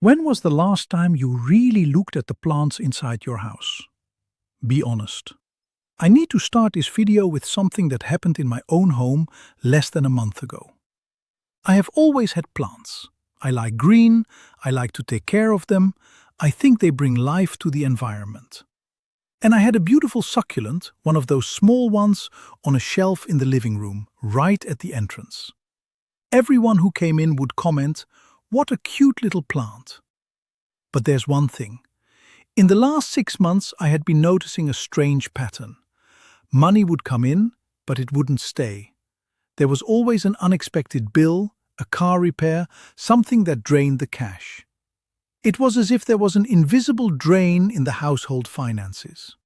When was the last time you really looked at the plants inside your house? Be honest. I need to start this video with something that happened in my own home less than a month ago. I have always had plants. I like green, I like to take care of them, I think they bring life to the environment. And I had a beautiful succulent, one of those small ones, on a shelf in the living room, right at the entrance. Everyone who came in would comment, "What a cute little plant." But there's one thing. In the last 6 months, I had been noticing a strange pattern. Money would come in, but it wouldn't stay. There was always an unexpected bill, a car repair, something that drained the cash. It was as if there was an invisible drain in the household finances.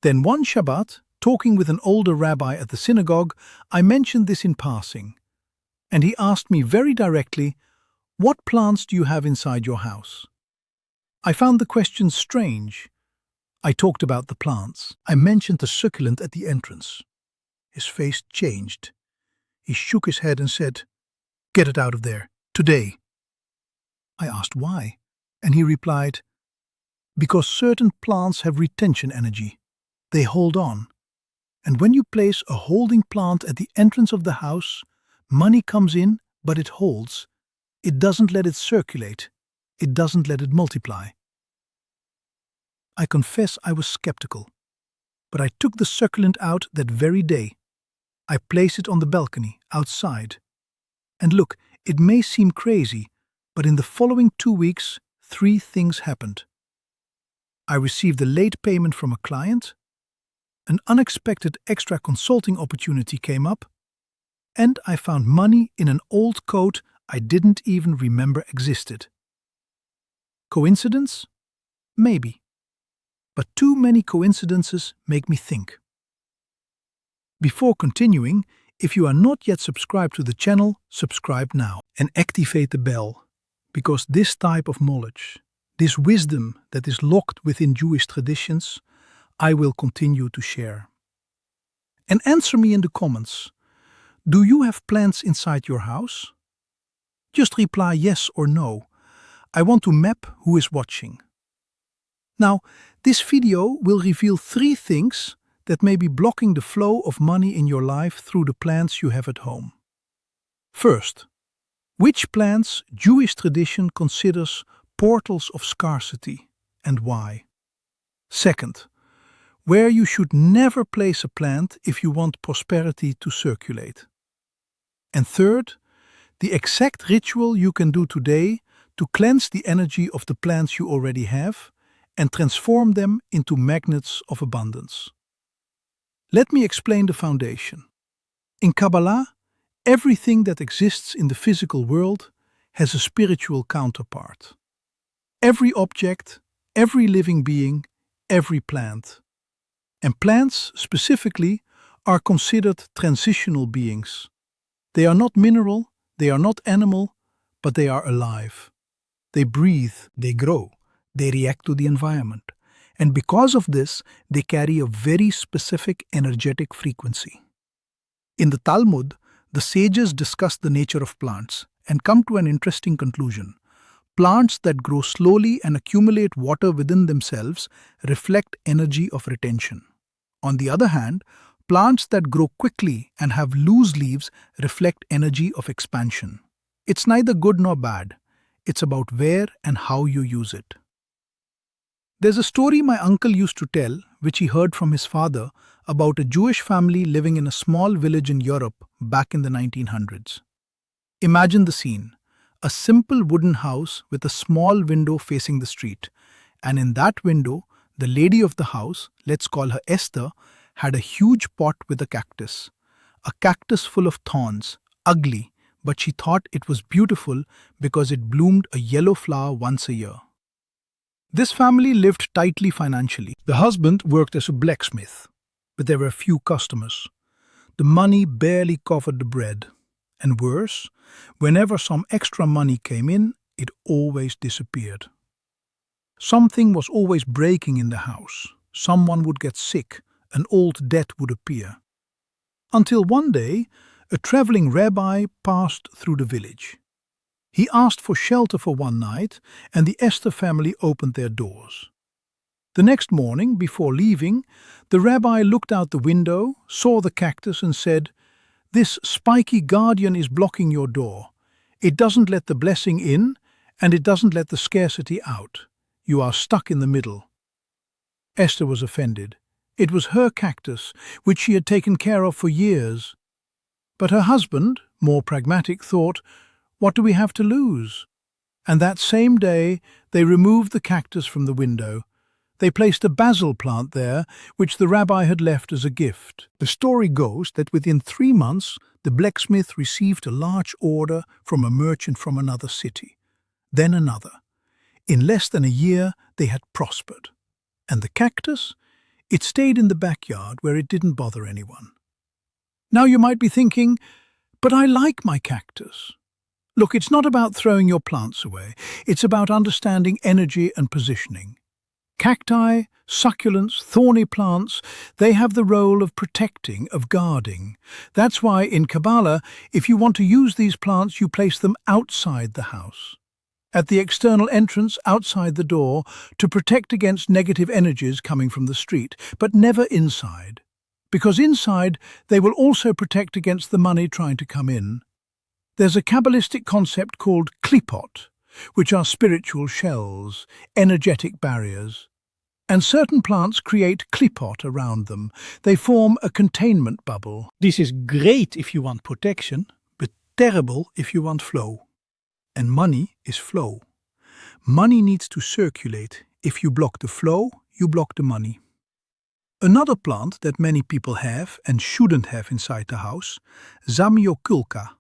Then one Shabbat, talking with an older rabbi at the synagogue, I mentioned this in passing. And he asked me very directly, "What plants do you have inside your house?" I found the question strange. I talked about the plants. I mentioned the succulent at the entrance. His face changed. He shook his head and said, "Get it out of there, today." I asked why, and he replied, "Because certain plants have retention energy. They hold on. And when you place a holding plant at the entrance of the house, money comes in, but it holds. It doesn't let it circulate. It doesn't let it multiply." I confess I was skeptical, but I took the succulent out that very day. I placed it on the balcony, outside. And look, it may seem crazy, but in the following 2 weeks, 3 things happened. I received a late payment from a client, an unexpected extra consulting opportunity came up, and I found money in an old coat I didn't even remember existed. Coincidence? Maybe. But too many coincidences make me think. Before continuing, if you are not yet subscribed to the channel, subscribe now and activate the bell, because this type of knowledge, this wisdom that is locked within Jewish traditions, I will continue to share. And answer me in the comments. Do you have plants inside your house? Just reply yes or no. I want to map who is watching. Now, this video will reveal 3 things that may be blocking the flow of money in your life through the plants you have at home. First, which plants Jewish tradition considers portals of scarcity and why? Second, where you should never place a plant if you want prosperity to circulate. And third, the exact ritual you can do today to cleanse the energy of the plants you already have and transform them into magnets of abundance. Let me explain the foundation. In Kabbalah, everything that exists in the physical world has a spiritual counterpart. Every object, every living being, every plant. And plants, specifically, are considered transitional beings. They are not mineral, they are not animal, but they are alive. They breathe, they grow, they react to the environment. And because of this, they carry a very specific energetic frequency. In the Talmud, the sages discuss the nature of plants and come to an interesting conclusion. Plants that grow slowly and accumulate water within themselves reflect energy of retention. On the other hand, plants that grow quickly and have loose leaves reflect energy of expansion. It's neither good nor bad. It's about where and how you use it. There's a story my uncle used to tell, which he heard from his father, about a Jewish family living in a small village in Europe back in the 1900s. Imagine the scene. A simple wooden house with a small window facing the street. And in that window, the lady of the house, let's call her Esther, had a huge pot with a cactus. A cactus full of thorns, ugly, but she thought it was beautiful because it bloomed a yellow flower once a year. This family lived tightly financially. The husband worked as a blacksmith, but there were few customers. The money barely covered the bread. And worse, whenever some extra money came in, it always disappeared. Something was always breaking in the house. Someone would get sick, an old debt would appear. Until one day, a traveling rabbi passed through the village. He asked for shelter for one night, and the Esther family opened their doors. The next morning, before leaving, the rabbi looked out the window, saw the cactus and said, "This spiky guardian is blocking your door. It doesn't let the blessing in, and it doesn't let the scarcity out. You are stuck in the middle." Esther was offended. It was her cactus, which she had taken care of for years. But her husband, more pragmatic, thought, "What do we have to lose?" And that same day, they removed the cactus from the window. They placed a basil plant there, which the rabbi had left as a gift. The story goes that within 3 months, the blacksmith received a large order from a merchant from another city. Then another. In less than a year, they had prospered. And the cactus? It stayed in the backyard where it didn't bother anyone. Now you might be thinking, "But I like my cactus." Look, it's not about throwing your plants away. It's about understanding energy and positioning. Cacti, succulents, thorny plants, they have the role of protecting, of guarding. That's why in Kabbalah, if you want to use these plants, you place them outside the house, at the external entrance outside the door, to protect against negative energies coming from the street, but never inside. Because inside, they will also protect against the money trying to come in. There's a Kabbalistic concept called klipot, which are spiritual shells, energetic barriers. And certain plants create klipot around them. They form a containment bubble. This is great if you want protection, but terrible if you want flow. And money is flow. Money needs to circulate. If you block the flow, you block the money. Another plant that many people have and shouldn't have inside the house, zamioculca.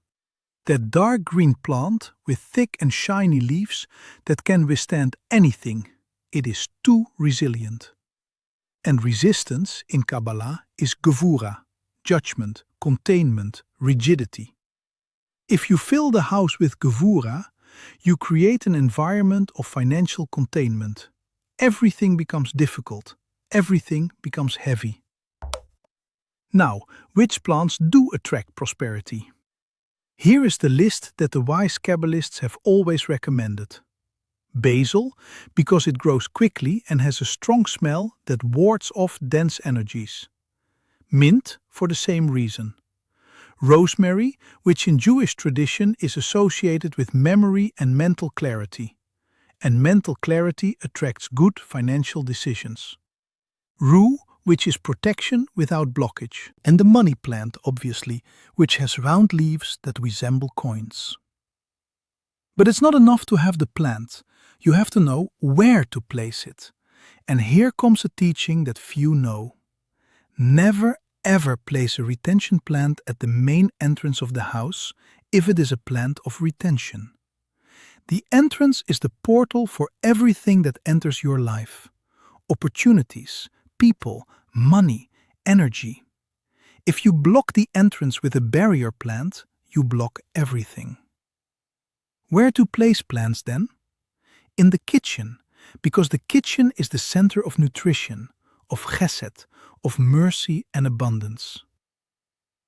That dark green plant with thick and shiny leaves that can withstand anything. It is too resilient. And resistance in Kabbalah is gevura, judgment, containment, rigidity. If you fill the house with gevura, you create an environment of financial containment. Everything becomes difficult. Everything becomes heavy. Now, which plants do attract prosperity? Here is the list that the wise Kabbalists have always recommended. Basil, because it grows quickly and has a strong smell that wards off dense energies. Mint, for the same reason. Rosemary, which in Jewish tradition is associated with memory and mental clarity. And mental clarity attracts good financial decisions. Rue, which is protection without blockage. And the money plant, obviously, which has round leaves that resemble coins. But it's not enough to have the plant. You have to know where to place it. And here comes a teaching that few know. Never ever place a retention plant at the main entrance of the house if it is a plant of retention. The entrance is the portal for everything that enters your life. Opportunities, people, money, energy. If you block the entrance with a barrier plant, you block everything. Where to place plants then? In the kitchen, because the kitchen is the center of nutrition, of chesed, of mercy and abundance.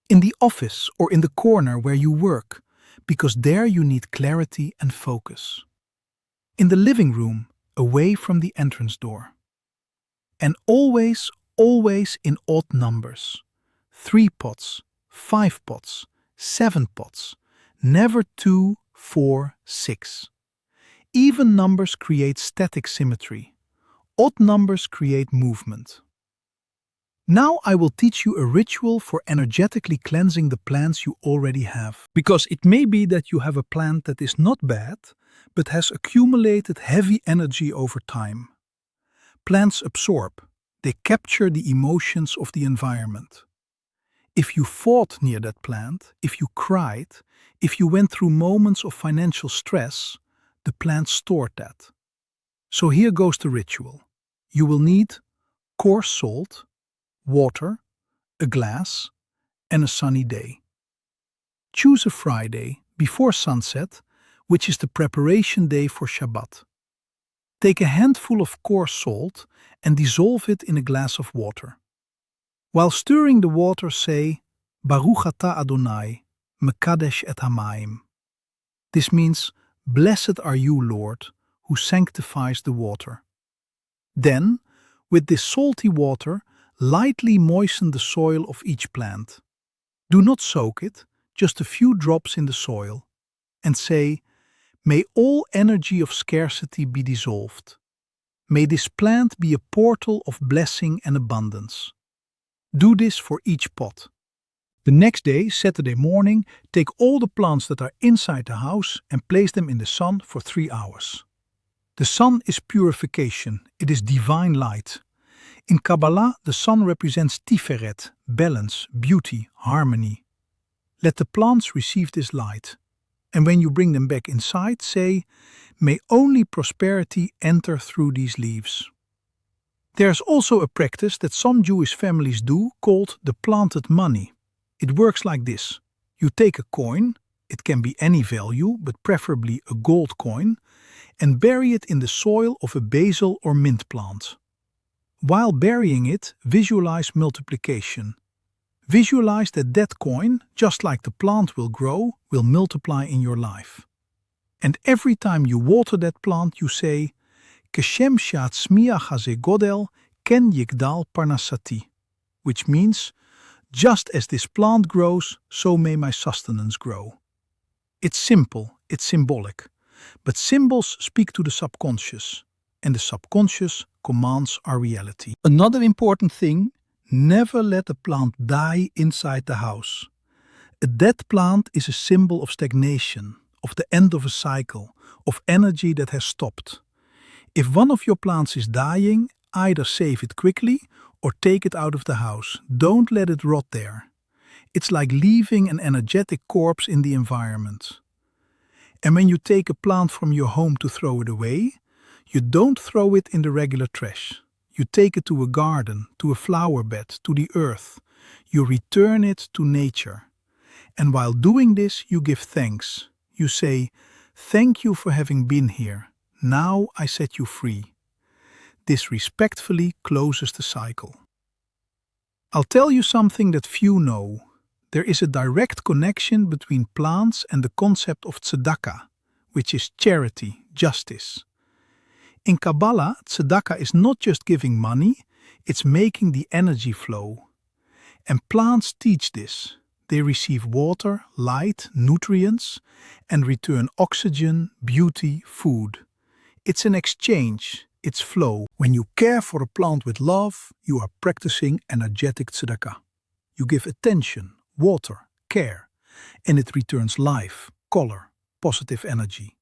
In the office or in the corner where you work, because there you need clarity and focus. In the living room, away from the entrance door. And always, always in odd numbers. 3 pots, 5 pots, 7 pots, never 2, 4, 6. Even numbers create static symmetry. Odd numbers create movement. Now I will teach you a ritual for energetically cleansing the plants you already have. Because it may be that you have a plant that is not bad, but has accumulated heavy energy over time. Plants absorb. They capture the emotions of the environment. If you fought near that plant, if you cried, if you went through moments of financial stress, the plant stored that. So here goes the ritual. You will need coarse salt, water, a glass, and a sunny day. Choose a Friday before sunset, which is the preparation day for Shabbat. Take a handful of coarse salt and dissolve it in a glass of water. While stirring the water, say, Baruch atah Adonai, mekadesh et hamayim. This means, "Blessed are you, Lord, who sanctifies the water." Then, with this salty water, lightly moisten the soil of each plant. Do not soak it, just a few drops in the soil, and say, "May all energy of scarcity be dissolved. May this plant be a portal of blessing and abundance." Do this for each pot. The next day, Saturday morning, take all the plants that are inside the house and place them in the sun for 3 hours. The sun is purification, it is divine light. In Kabbalah, the sun represents Tiferet, balance, beauty, harmony. Let the plants receive this light. And when you bring them back inside, say, "May only prosperity enter through these leaves." There's also a practice that some Jewish families do called the planted money. It works like this. You take a coin, it can be any value, but preferably a gold coin, and bury it in the soil of a basil or mint plant. While burying it, visualize multiplication. Visualize that that coin, just like the plant will grow, will multiply in your life. And every time you water that plant, you say, "Keshem shat smiach haze godel, ken yigdal parnasati," which means, "Just as this plant grows, so may my sustenance grow." It's simple, it's symbolic, but symbols speak to the subconscious, and the subconscious commands our reality. Another important thing, never let a plant die inside the house. A dead plant is a symbol of stagnation, of the end of a cycle, of energy that has stopped. If one of your plants is dying, either save it quickly or take it out of the house. Don't let it rot there. It's like leaving an energetic corpse in the environment. And when you take a plant from your home to throw it away, you don't throw it in the regular trash. You take it to a garden, to a flower bed, to the earth. You return it to nature. And while doing this, you give thanks. You say, "Thank you for having been here. Now I set you free." This respectfully closes the cycle. I'll tell you something that few know. There is a direct connection between plants and the concept of tzedakah, which is charity, justice. In Kabbalah, tzedakah is not just giving money, it's making the energy flow. And plants teach this. They receive water, light, nutrients, and return oxygen, beauty, food. It's an exchange, it's flow. When you care for a plant with love, you are practicing energetic tzedakah. You give attention, water, care, and it returns life, color, positive energy.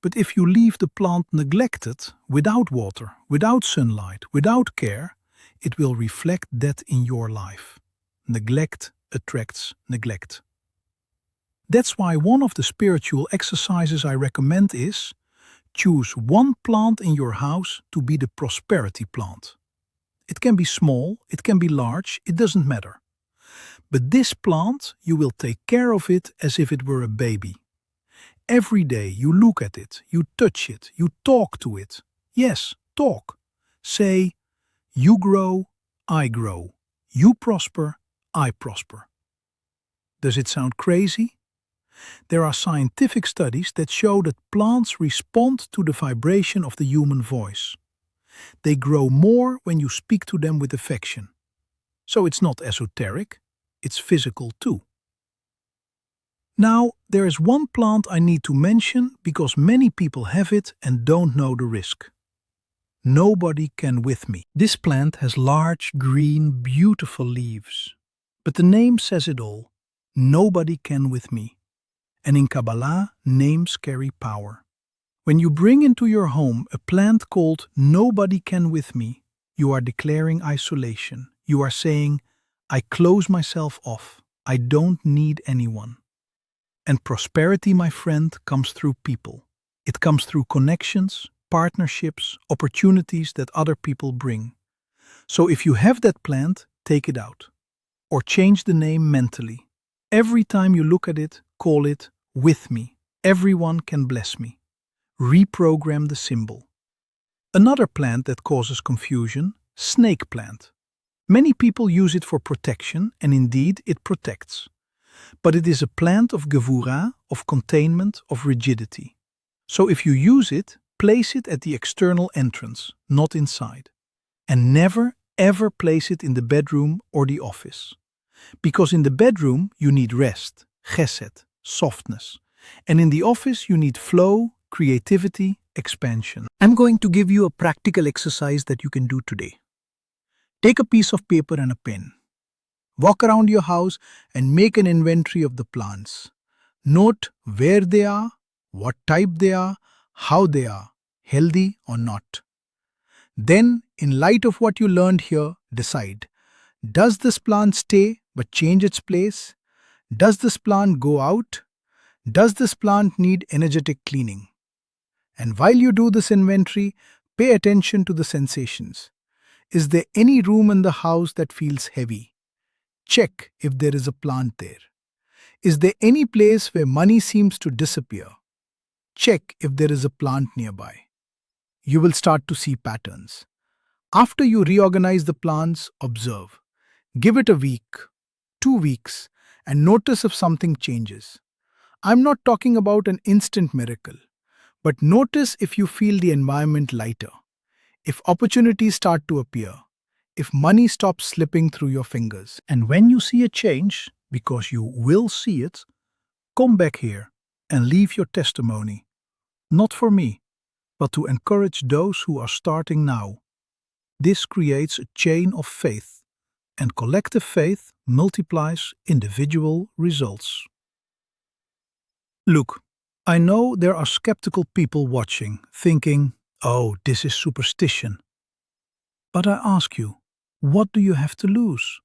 But if you leave the plant neglected, without water, without sunlight, without care, it will reflect that in your life. Neglect attracts neglect. That's why one of the spiritual exercises I recommend is choose one plant in your house to be the prosperity plant. It can be small, it can be large, it doesn't matter. But this plant, you will take care of it as if it were a baby. Every day you look at it, you touch it, you talk to it. Yes, talk. Say, "You grow, I grow. You prosper, I prosper." Does it sound crazy? There are scientific studies that show that plants respond to the vibration of the human voice. They grow more when you speak to them with affection. So it's not esoteric, it's physical too. Now, there is one plant I need to mention because many people have it and don't know the risk. Nobody can with me. This plant has large, green, beautiful leaves. But the name says it all. Nobody can with me. And in Kabbalah, names carry power. When you bring into your home a plant called "Nobody can with me," you are declaring isolation. You are saying, "I close myself off. I don't need anyone." And prosperity, my friend, comes through people. It comes through connections, partnerships, opportunities that other people bring. So if you have that plant, take it out. Or change the name mentally. Every time you look at it, call it "with me." Everyone can bless me. Reprogram the symbol. Another plant that causes confusion, snake plant. Many people use it for protection, and indeed it protects. But it is a plant of gevurah, of containment, of rigidity. So if you use it, place it at the external entrance, not inside. And never, ever place it in the bedroom or the office. Because in the bedroom you need rest, chesed, softness. And in the office you need flow, creativity, expansion. I'm going to give you a practical exercise that you can do today. Take a piece of paper and a pen. Walk around your house and make an inventory of the plants. Note where they are, what type they are, how they are, healthy or not. Then, in light of what you learned here, decide, does this plant stay but change its place? Does this plant go out? Does this plant need energetic cleaning? And while you do this inventory, pay attention to the sensations. Is there any room in the house that feels heavy? Check if there is a plant there. Is there any place where money seems to disappear? Check if there is a plant nearby. You will start to see patterns. After you reorganize the plants, observe. Give it a week, 2 weeks, and notice if something changes. I'm not talking about an instant miracle, but notice if you feel the environment lighter, if opportunities start to appear, if money stops slipping through your fingers. And when you see a change, because you will see it, come back here and leave your testimony. Not for me, but to encourage those who are starting now. This creates a chain of faith, and collective faith multiplies individual results. Look, I know there are skeptical people watching, thinking, oh, this is superstition. But I ask you, what do you have to lose?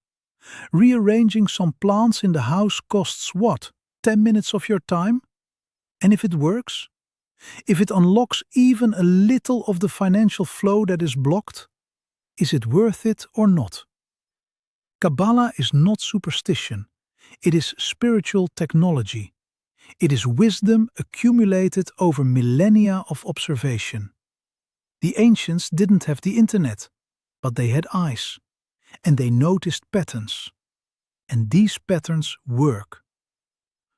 Rearranging some plants in the house costs what? 10 minutes of your time? And if it works? If it unlocks even a little of the financial flow that is blocked, is it worth it or not? Kabbalah is not superstition. It is spiritual technology. It is wisdom accumulated over millennia of observation. The ancients didn't have the internet, but they had eyes, and they noticed patterns. And these patterns work.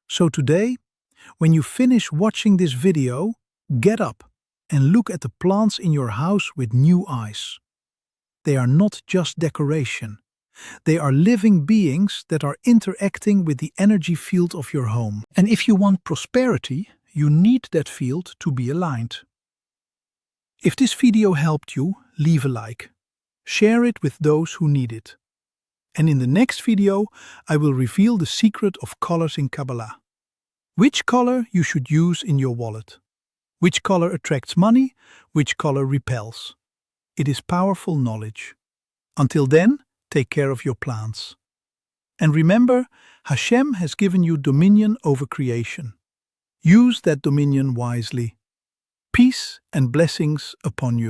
So today, when you finish watching this video, get up and look at the plants in your house with new eyes. They are not just decoration. They are living beings that are interacting with the energy field of your home. And if you want prosperity, you need that field to be aligned. If this video helped you, leave a like. Share it with those who need it. And in the next video, I will reveal the secret of colors in Kabbalah. Which color you should use in your wallet. Which color attracts money, which color repels. It is powerful knowledge. Until then, take care of your plants. And remember, Hashem has given you dominion over creation. Use that dominion wisely. Peace and blessings upon you.